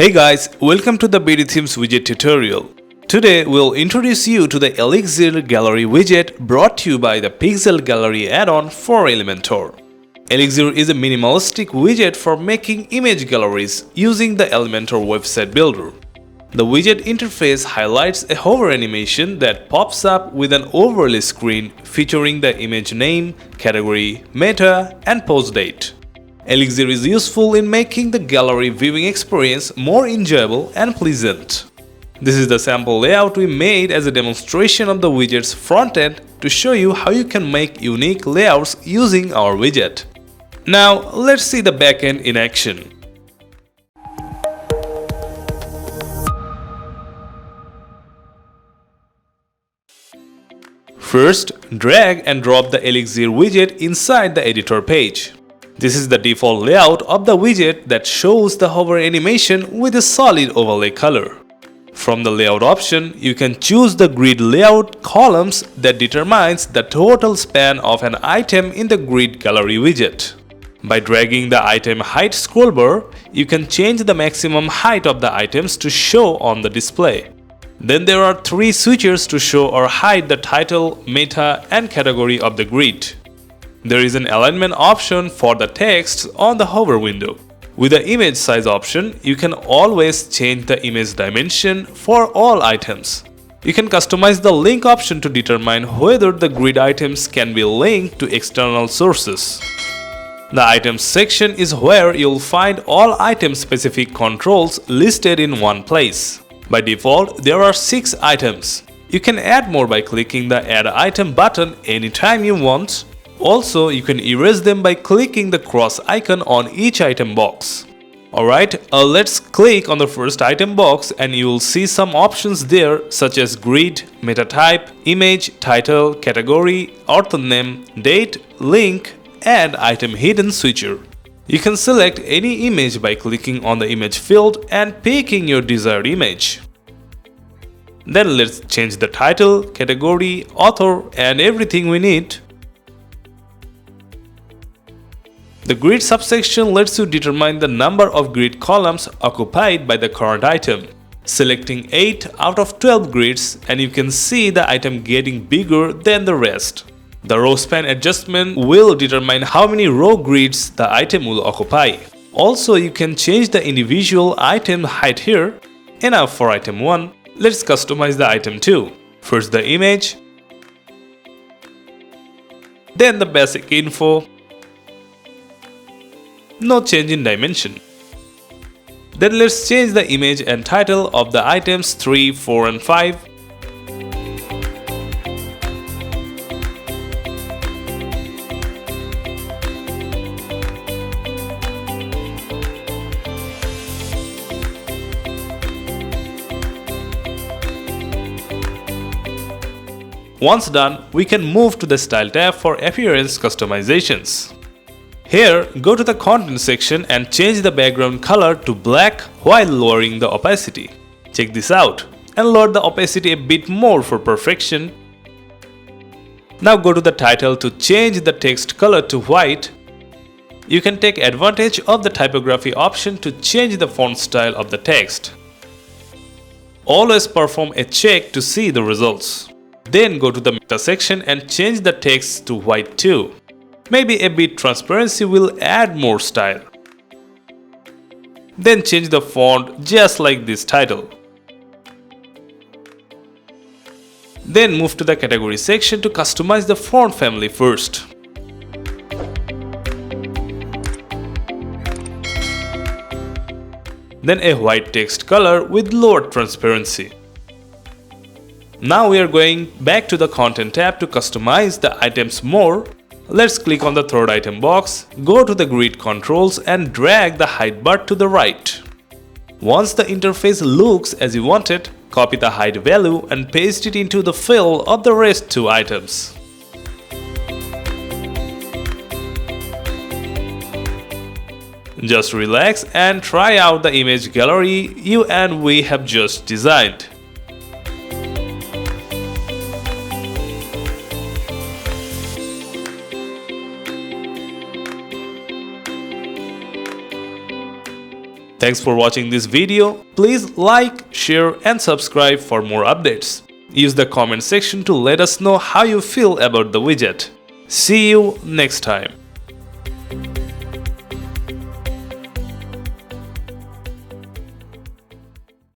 Hey guys, welcome to the BdThemes widget tutorial. Today we'll introduce you to the Elixir Gallery widget brought to you by the Pixel Gallery add-on for Elementor. Elixir is a minimalistic widget for making image galleries using the Elementor website builder. The widget interface highlights a hover animation that pops up with an overlay screen featuring the image name, category, meta, and post date. Elixir is useful in making the gallery viewing experience more enjoyable and pleasant. This is the sample layout we made as a demonstration of the widget's front end to show you how you can make unique layouts using our widget. Now let's see the backend in action. First, drag and drop the Elixir widget inside the editor page. This is the default layout of the widget that shows the hover animation with a solid overlay color. From the layout option, you can choose the grid layout columns that determines the total span of an item in the grid gallery widget. By dragging the item height scroll bar, you can change the maximum height of the items to show on the display. Then there are three switches to show or hide the title, meta, and category of the grid. There is an alignment option for the text on the hover window. With the image size option, you can always change the image dimension for all items. You can customize the link option to determine whether the grid items can be linked to external sources. The items section is where you'll find all item-specific controls listed in one place. By default, there are 6 items. You can add more by clicking the Add Item button anytime you want. Also, you can erase them by clicking the cross icon on each item box. Alright, let's click on the first item box and you will see some options there such as grid, meta type, image, title, category, author name, date, link, and item hidden switcher. You can select any image by clicking on the image field and picking your desired image. Then let's change the title, category, author, and everything we need. The grid subsection lets you determine the number of grid columns occupied by the current item. Selecting 8 out of 12 grids and you can see the item getting bigger than the rest. The row span adjustment will determine how many row grids the item will occupy. Also, you can change the individual item height here. Enough for item 1. Let's customize the item 2. First the image, then the basic info. No change in dimension. Then let's change the image and title of the items 3, 4 and 5. Once done, we can move to the Style tab for appearance customizations. Here, go to the content section and change the background color to black while lowering the opacity. Check this out and lower the opacity a bit more for perfection. Now go to the title to change the text color to white. You can take advantage of the typography option to change the font style of the text. Always perform a check to see the results. Then go to the meta section and change the text to white too. Maybe a bit transparency will add more style. Then change the font just like this title. Then move to the category section to customize the font family first. Then a white text color with lower transparency. Now we are going back to the content tab to customize the items more. Let's click on the third item box, go to the grid controls and drag the height bar to the right. Once the interface looks as you want it, copy the height value and paste it into the fill of the rest 2 items. Just relax and try out the image gallery you and we have just designed. Thanks for watching this video. Please like, share and subscribe for more updates. Use the comment section to let us know how you feel about the widget. See you next time.